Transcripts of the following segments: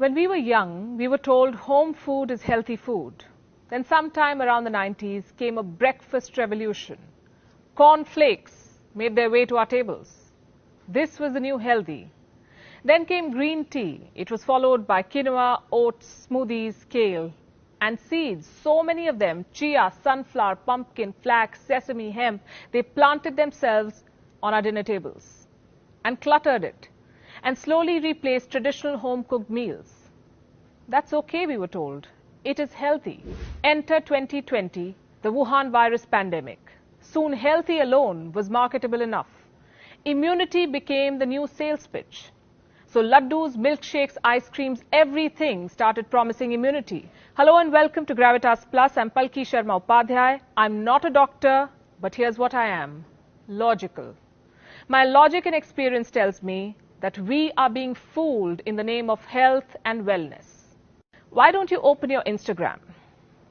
When we were young, we were told home food is healthy food. Then sometime around the 90s came a breakfast revolution. Corn flakes made their way to our tables. This was the new healthy. Then came green tea. It was followed by quinoa, oats, smoothies, kale and seeds. So many of them, chia, sunflower, pumpkin, flax, sesame, hemp, they planted themselves on our dinner tables and cluttered it and slowly replaced traditional home-cooked meals. That's okay, we were told. It is healthy. Enter 2020, the Wuhan virus pandemic. Soon healthy alone was marketable enough. Immunity became the new sales pitch. So laddus, milkshakes, ice creams, everything started promising immunity. Hello and welcome to Gravitas Plus. I'm Palki Sharma Upadhyay. I'm not a doctor, but here's what I am. Logical. My logic and experience tells me that we are being fooled in the name of health and wellness. Why don't you open your Instagram?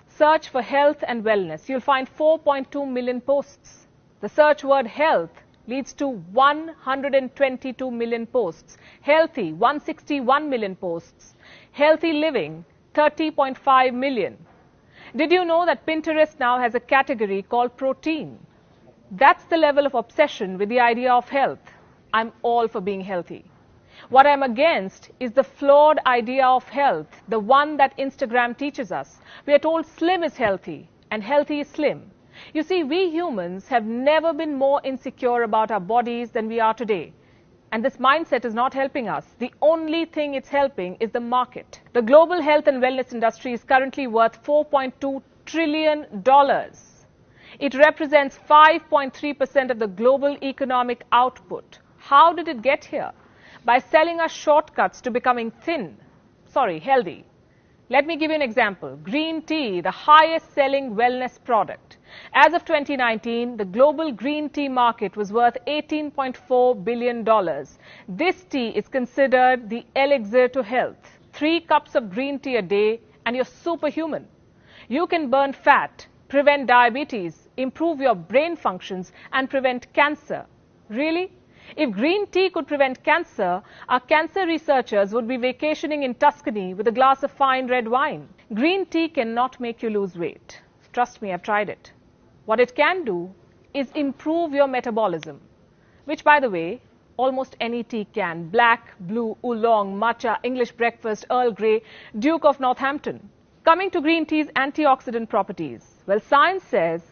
Search for health and wellness. You'll find 4.2 million posts. The search word health leads to 122 million posts. Healthy, 161 million posts. Healthy living, 30.5 million. Did you know that Pinterest now has a category called protein? That's the level of obsession with the idea of health. I'm all for being healthy. What I'm against is the flawed idea of health, the one that Instagram teaches us. We are told slim is healthy and healthy is slim. You see, we humans have never been more insecure about our bodies than we are today. And this mindset is not helping us. The only thing it's helping is the market. The global health and wellness industry is currently worth $4.2 trillion. It represents 5.3% of the global economic output. How did it get here? By selling us shortcuts to becoming healthy. Let me give you an example. Green tea, the highest selling wellness product. As of 2019, the global green tea market was worth $18.4 billion. This tea is considered the elixir to health. 3 cups of green tea a day and you're superhuman. You can burn fat, prevent diabetes, improve your brain functions and prevent cancer. Really? If green tea could prevent cancer, our cancer researchers would be vacationing in Tuscany with a glass of fine red wine. Green tea cannot make you lose weight. Trust me, I've tried it. What it can do is improve your metabolism, which, by the way, almost any tea can. Black, blue, oolong, matcha, English breakfast, Earl Grey, Duke of Northampton. Coming to green tea's antioxidant properties. Well, science says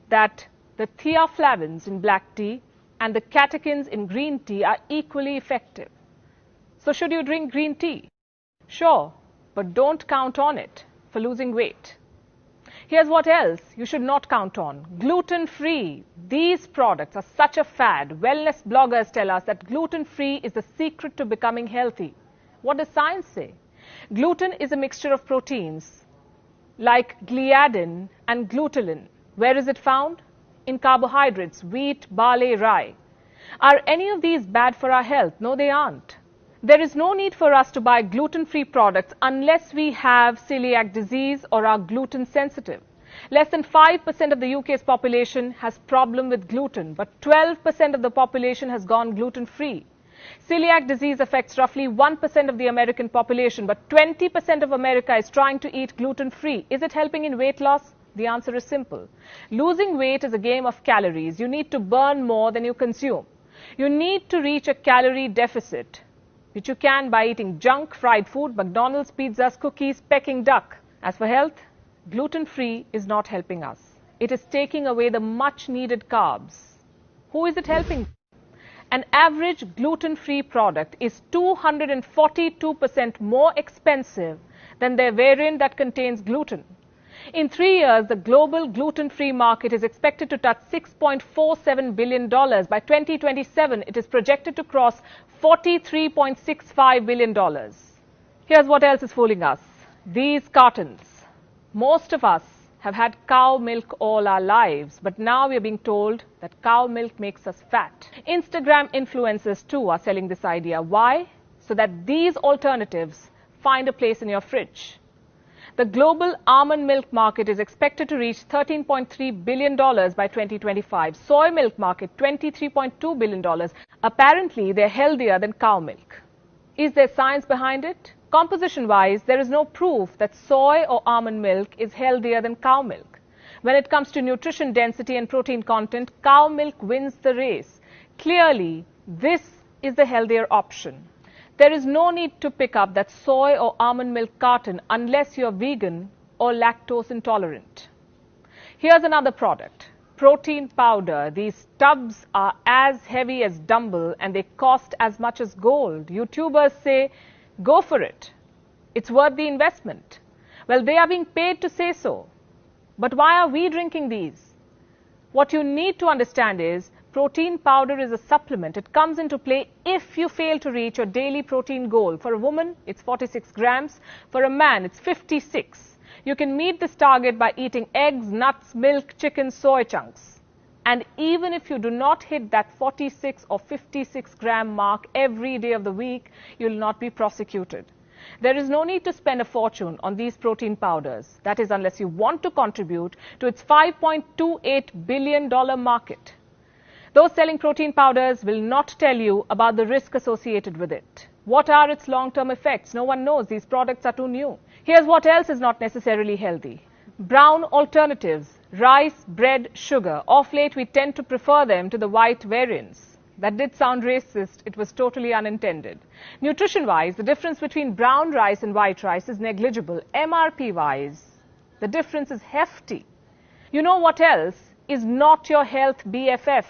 that the theaflavins in black tea and the catechins in green tea are equally effective. So should you drink green tea? Sure, but don't count on it for losing weight. Here's what else you should not count on. Gluten-free. These products are such a fad. Wellness bloggers tell us that gluten-free is the secret to becoming healthy. What does science say? Gluten is a mixture of proteins like gliadin and glutenin. Where is it found? In carbohydrates, wheat, barley, rye. Are any of these bad for our health? No, they aren't. There is no need for us to buy gluten-free products unless we have celiac disease or are gluten sensitive. Less than 5% of the UK's population has problem with gluten, but 12% of the population has gone gluten-free. Celiac disease affects roughly 1% of the American population, but 20% of America is trying to eat gluten-free. Is it helping in weight loss? The answer is simple. Losing weight is a game of calories. You need to burn more than you consume. You need to reach a calorie deficit, which you can by eating junk, fried food, McDonald's, pizzas, cookies, Peking duck. As for health, gluten-free is not helping us. It is taking away the much-needed carbs. Who is it helping? An average gluten-free product is 242% more expensive than their variant that contains gluten. In 3 years, the global gluten-free market is expected to touch $6.47 billion. By 2027, it is projected to cross $43.65 billion. Here's what else is fooling us. These cartons. Most of us have had cow milk all our lives, but now we are being told that cow milk makes us fat. Instagram influencers too are selling this idea. Why? So that these alternatives find a place in your fridge. The global almond milk market is expected to reach $13.3 billion by 2025. Soy milk market, $23.2 billion. Apparently, they're healthier than cow milk. Is there science behind it? Composition-wise, there is no proof that soy or almond milk is healthier than cow milk. When it comes to nutrition density and protein content, cow milk wins the race. Clearly, this is the healthier option. There is no need to pick up that soy or almond milk carton unless you're vegan or lactose intolerant. Here's another product, protein powder. These tubs are as heavy as dumbbell and they cost as much as gold. YouTubers say, go for it. It's worth the investment. Well, they are being paid to say so. But why are we drinking these? What you need to understand is protein powder is a supplement. It comes into play if you fail to reach your daily protein goal. For a woman, it's 46 grams. For a man, it's 56. You can meet this target by eating eggs, nuts, milk, chicken, soy chunks. And even if you do not hit that 46 or 56 gram mark every day of the week, you will not be prosecuted. There is no need to spend a fortune on these protein powders. That is, unless you want to contribute to its $5.28 billion market. Those selling protein powders will not tell you about the risk associated with it. What are its long-term effects? No one knows. These products are too new. Here's what else is not necessarily healthy. Brown alternatives, rice, bread, sugar. Of late, we tend to prefer them to the white variants. That did sound racist. It was totally unintended. Nutrition-wise, the difference between brown rice and white rice is negligible. MRP-wise, the difference is hefty. You know what else is not your health BFF?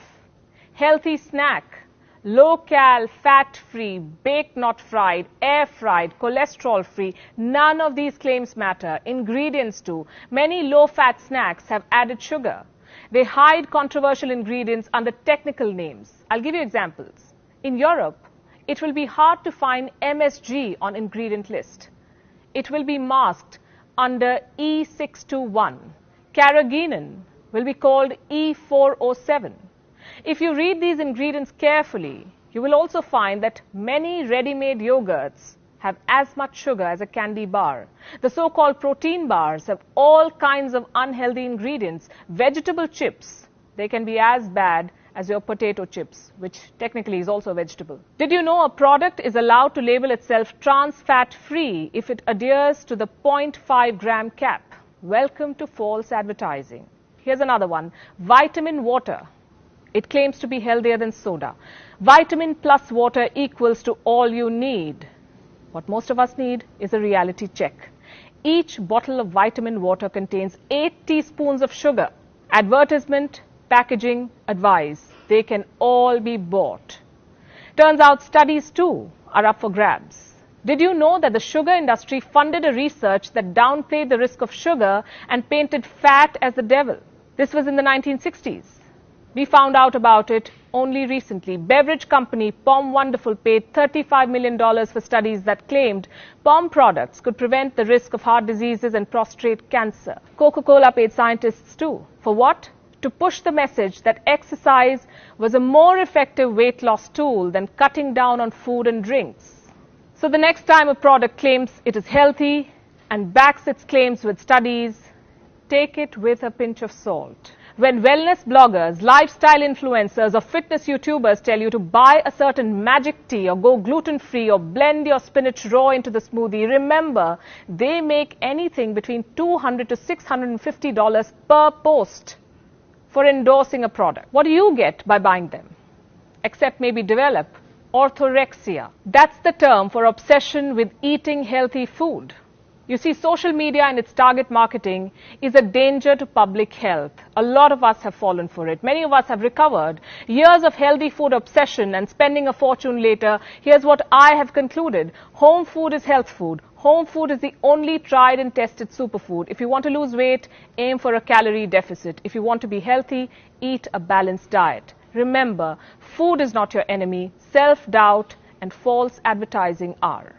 Healthy snack. Low-cal, fat-free, baked not fried, air-fried, cholesterol-free. None of these claims matter. Ingredients do. Many low-fat snacks have added sugar. They hide controversial ingredients under technical names. I'll give you examples. In Europe, it will be hard to find MSG on ingredient list. It will be masked under E621. Carrageenan will be called E407. If you read these ingredients carefully, you will also find that many ready-made yogurts have as much sugar as a candy bar. The so-called protein bars have all kinds of unhealthy ingredients. Vegetable chips, they can be as bad as your potato chips, which technically is also a vegetable. Did you know a product is allowed to label itself trans fat free if it adheres to the 0.5 gram cap? Welcome to false advertising. Here's another one, vitamin water. It claims to be healthier than soda. Vitamin plus water equals to all you need. What most of us need is a reality check. Each bottle of vitamin water contains 8 teaspoons of sugar. Advertisement, packaging, advice, they can all be bought. Turns out studies too are up for grabs. Did you know that the sugar industry funded a research that downplayed the risk of sugar and painted fat as the devil? This was in the 1960s. We found out about it only recently. Beverage company POM Wonderful paid $35 million for studies that claimed POM products could prevent the risk of heart diseases and prostate cancer. Coca-Cola paid scientists too. For what? To push the message that exercise was a more effective weight loss tool than cutting down on food and drinks. So the next time a product claims it is healthy and backs its claims with studies, take it with a pinch of salt. When wellness bloggers, lifestyle influencers or fitness YouTubers tell you to buy a certain magic tea or go gluten-free or blend your spinach raw into the smoothie, remember, they make anything between $200 to $650 per post for endorsing a product. What do you get by buying them? Except maybe develop orthorexia. That's the term for obsession with eating healthy food. You see, social media and its target marketing is a danger to public health. A lot of us have fallen for it. Many of us have recovered. Years of healthy food obsession and spending a fortune later, here's what I have concluded. Home food is health food. Home food is the only tried and tested superfood. If you want to lose weight, aim for a calorie deficit. If you want to be healthy, eat a balanced diet. Remember, food is not your enemy. Self-doubt and false advertising are.